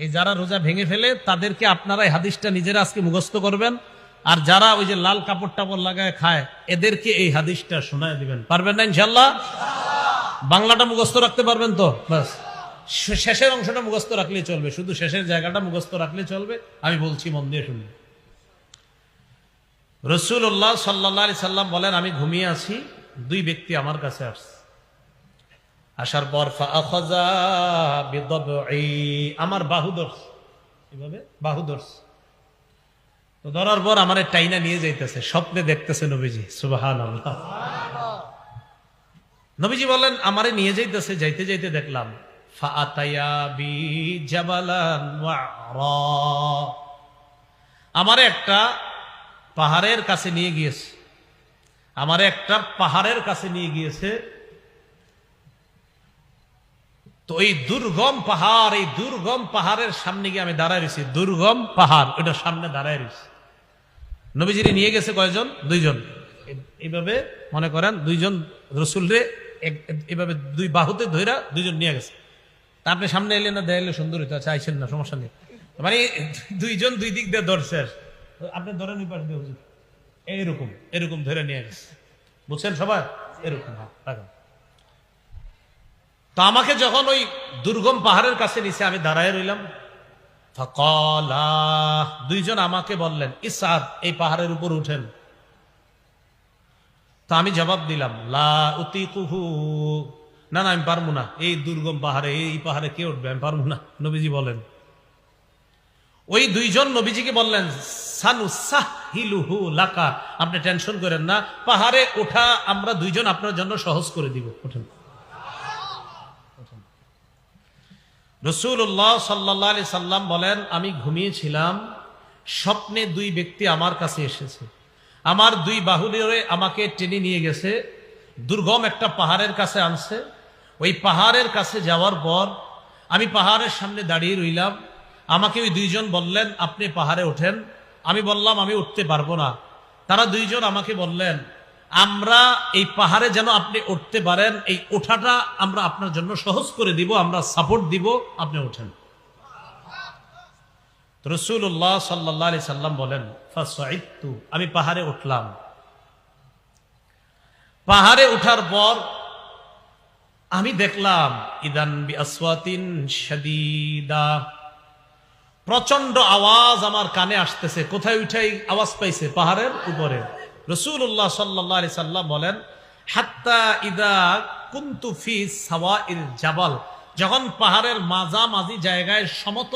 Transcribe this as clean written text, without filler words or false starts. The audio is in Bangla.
এই যারা রোজা ভেঙে ফেলে তাদেরকে আপনারা এই হাদিসটা নিজেরা আজকে মুখস্থ করবেন, আর যারা ওই যে লাল কাপড় টাপড় লাগায় খায় এদেরকে এই হাদিসটা শোনায় দিবেন। পারবেন না ইনশাল্লাহ? বাংলাটা মুখস্থ রাখতে পারবেন তো? বাস শেষের অংশটা মুখস্থ রাখলে চলবে, শুধু শেষের জায়গাটা মুখস্থ রাখলে চলবে। আমি বলছি, মন দিয়ে শুনুন। রাসূলুল্লাহ সাল্লাল্লাহু আলাইহি সাল্লাম বলেন, আমি ঘুমিয়ে আছি, দুই ব্যক্তি আমার কাছে আসছে। আসার পর ফাআখাযা বিদবঈ, আমার বাহু ধরছে, এভাবে বাহু ধরছে। তো ধরার পর আমারে টাইনা নিয়ে যাইতেছে, স্বপ্নে দেখতেছে নবীজি। সুবহানাল্লাহ। নবীজি বলেন, আমারে নিয়ে যাইতেছে, যাইতে যাইতে দেখলাম ফাআতায়া বি জাবালান ওয়া'রা, আমারে একটা পাহাড়ের কাছে নিয়ে গিয়েছে, আমারে একটা পাহাড়ের কাছে নিয়ে গিয়েছে। তো এই দুর্গম পাহাড়, এই দুর্গম পাহাড়ের সামনে গিয়ে আমি দাঁড়ায় রয়েছি। দুর্গম পাহাড়, ওটার সামনে দাঁড়ায় রয়েছি। নবীজিরে নিয়ে গেছে কয়জন? দুইজন। এইভাবে মনে করেন দুইজন রসুলরে এভাবে দুই বাহুতে ধইরা দুইজন নিয়ে গেছে। তা আপনি সামনে এলে না দেয়ালে সুন্দর হইতো, আচ্ছা আইছেন না, সমস্যা নেই। মানে দুইজন দুই দিক দিয়ে ধরছে, আপনি ধরেন ওই পাশ দিয়ে হুজুর, এইরকম এরকম ধরে নিয়ে গেছে। বুঝছেন সবাই? এরকম রাখেন। তো আমাকে যখন ওই দুর্গম পাহাড়ের কাছে নিচে আমি দাঁড়ায় রইলাম, ফাকালা, দুইজন আমাকে বললেন, ইসআদ, এই পাহাড়ের উপর উঠেন। তো আমি জবাব দিলাম, লা উতিকুহু, না না আমি পারবো না, এই দুর্গম পাহাড়ে, এই পাহাড়ে কে উঠবে, আমি পারবো না। নবীজি বলেন, ওই দুইজন নবীজিকে বললেন, সানুসাহিলুহু লাকা, আপনি টেনশন করেন না, পাহাড়ে ওঠা আমরা দুইজন আপনার জন্য সহজ করে দিব, ওঠেন। রাসূলুল্লাহ সাল্লাল্লাহু আলাইহি সাল্লাম বলেন, আমি ঘুমিয়েছিলাম, স্বপ্নে দুই ব্যক্তি আমার কাছে এসেছে, আমার দুই বাহু ধরে আমাকে টেনে নিয়ে গেছে, দুর্গম একটা পাহাড়ের কাছে আনছে। ওই পাহাড়ের কাছে যাওয়ার পর আমি পাহাড়ের সামনে দাঁড়িয়ে রইলাম। আমাকে ওই দুইজন বললেন, আপনি পাহাড়ে ওঠেন। আমি বললাম, আমি উঠতে পারবো না। তারা দুইজন আমাকে বললেন, আমরা এই পাহাড়ে যেন আপনি উঠতে পারেন, এই ওঠাটা আমরা আপনার জন্য সহজ করে দিব, আমরা সাপোর্ট দিব, আপনি ওঠেন। রাসূলুল্লাহ সাল্লাল্লাহু আলাইহি সাল্লাম বলেন, ফাসাইদতু, আমি পাহাড়ে উঠলাম। পাহাড়ে ওঠার পর আমি দেখলাম, ইদান বিআসওয়াতিন শাদীদা, প্রচন্ড আওয়াজ আমার কানে আসতেছে। কোথায় উঠাই আওয়াজ পাইছে? পাহাড়ের উপরে। রাসূলুল্লাহ সাল্লাল্লাহু আলাইহি সাল্লাম বলেন, হাত্তা ইদা কুনতু ফি সাওয়াইল জাবাল, যখন পাহাড়ের মাঝামাঝি জায়গায় সমতল